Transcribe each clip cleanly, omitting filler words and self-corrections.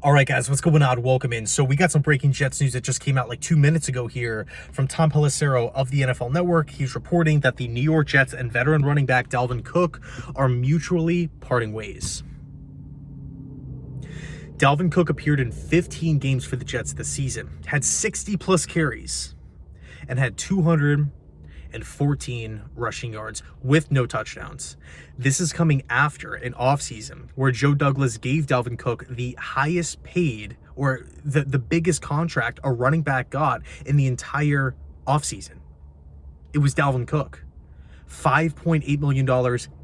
All right, guys, what's going on? Welcome in. So we got some breaking Jets news that just came out like 2 minutes ago here from Tom Pelissero of the NFL Network. He's reporting that the New York Jets and veteran running back Dalvin Cook are mutually parting ways. Dalvin Cook appeared in 15 games for the Jets this season, had 60-plus carries, and had 214 rushing yards with no touchdowns. This is coming after an offseason where Joe Douglas gave Dalvin Cook the highest paid or the biggest contract a running back got in the entire offseason. It was Dalvin Cook. $5.8 million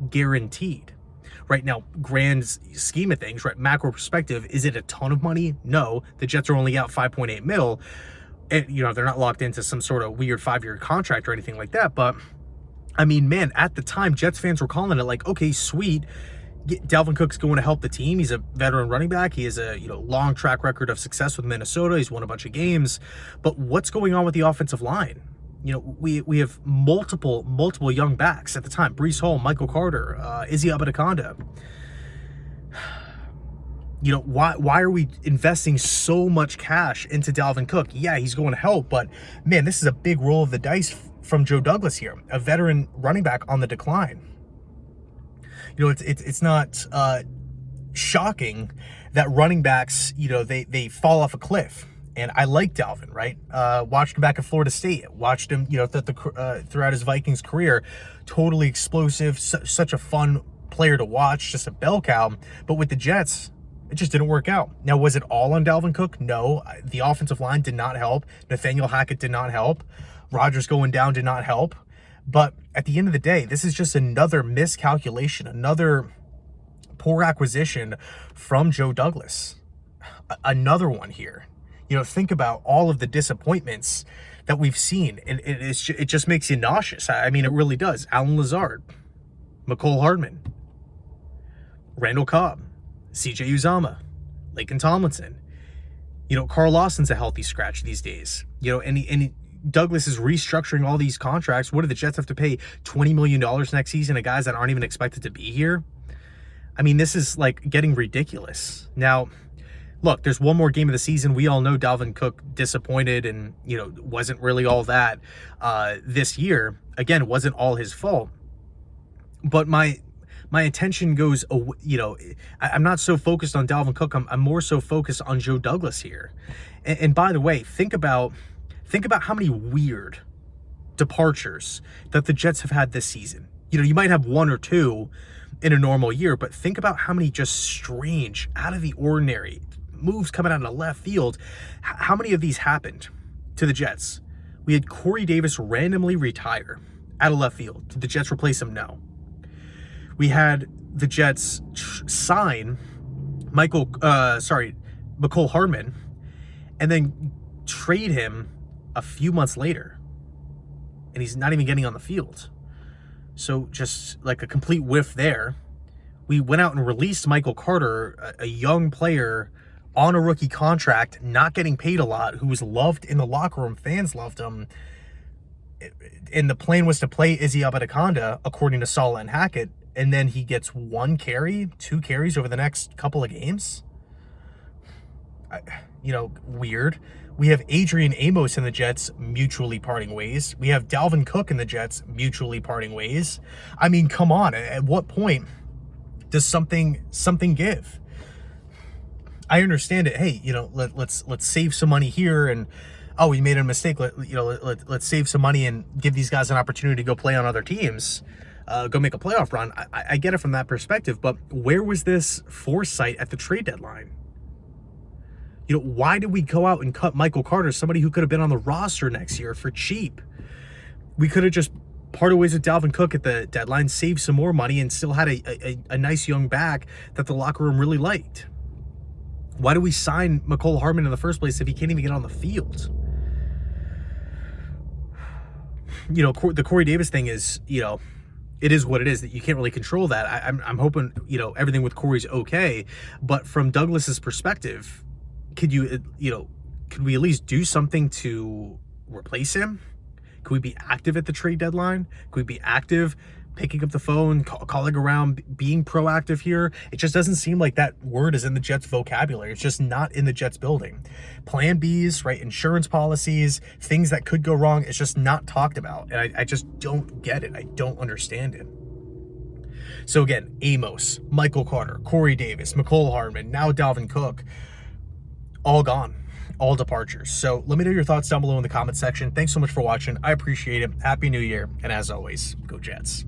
guaranteed. Right now, grand scheme of things, right, macro perspective, is it a ton of money? No, the Jets are only out 5.8 mil. And, they're not locked into some sort of weird 5-year contract or anything like that. But, I mean, man, at the time, Jets fans were calling it like, okay, sweet. Dalvin Cook's going to help the team. He's a veteran running back. He has a, long track record of success with Minnesota. He's won a bunch of games. But what's going on with the offensive line? We have multiple young backs at the time. Breece Hall, Michael Carter, Izzy Abadakanda. Why are we investing so much cash into Dalvin Cook? Yeah, he's going to help, but man, this is a big roll of the dice from Joe Douglas here, a veteran running back on the decline. It's not shocking that running backs, they fall off a cliff. And I like Dalvin, right? Watched him back at Florida State. Watched him, throughout his Vikings career. Totally explosive, such a fun player to watch, just a bell cow. But with the Jets, it just didn't work out. Now, was it all on Dalvin Cook? No. The offensive line did not help. Nathaniel Hackett did not help. Rodgers going down did not help. But at the end of the day, this is just another miscalculation, another poor acquisition from Joe Douglas. Another one here. Think about all of the disappointments that we've seen, and it just makes you nauseous. I mean, it really does. Allen Lazard, Mecole Hardman, Randall Cobb, CJ Uzomah, Laken Tomlinson. Carl Lawson's a healthy scratch these days. And Douglas is restructuring all these contracts. What do the Jets have to pay $20 million next season to guys that aren't even expected to be here? I mean, this is like getting ridiculous. Now, look, there's one more game of the season. We all know Dalvin Cook disappointed and, wasn't really all that this year. Again, it wasn't all his fault. But my attention goes, I'm not so focused on Dalvin Cook. I'm more so focused on Joe Douglas here. And by the way, think about how many weird departures that the Jets have had this season. You might have one or two in a normal year, but think about how many just strange, out of the ordinary moves coming out of the left field. How many of these happened to the Jets? We had Corey Davis randomly retire out of left field. Did the Jets replace him? No. We had the Jets sign Mecole Hardman and then trade him a few months later, and he's not even getting on the field. So just like a complete whiff there. We went out and released Michael Carter, a young player on a rookie contract, not getting paid a lot, who was loved in the locker room. Fans loved him. And the plan was to play Izzy Abadakanda, according to Saleh and Hackett, and then he gets 2 carries over the next couple of games. Weird. We have Adrian Amos in the Jets mutually parting ways. We have Dalvin Cook in the Jets mutually parting ways. I mean, come on. At what point does something give? I understand it. Hey, let's save some money here, and we made a mistake. Let's save some money and give these guys an opportunity to go play on other teams, go make a playoff run. I get it from that perspective, but where was this foresight at the trade deadline? Why did we go out and cut Michael Carter, somebody who could have been on the roster next year, for cheap? We could have just parted ways with Dalvin Cook at the deadline, saved some more money, and still had a nice young back that the locker room really liked. Why do we sign Mecole Hardman in the first place if he can't even get on the field? The Corey Davis thing is, it is what it is. That you can't really control that. I'm hoping, everything with Corey's okay. But from Douglas's perspective, could we at least do something to replace him? Could we be active at the trade deadline? Could we be active picking up the phone, calling around, being proactive here. It just doesn't seem like that word is in the Jets vocabulary. It's just not in the Jets building. Plan Bs, right? Insurance policies, things that could go wrong. It's just not talked about. And I just don't get it. I don't understand it. So again, Amos, Michael Carter, Corey Davis, McCole Hardman, now Dalvin Cook, all gone. All departures. So let me know your thoughts down below in the comment section. Thanks so much for watching. I appreciate it. Happy New Year. And as always, go Jets.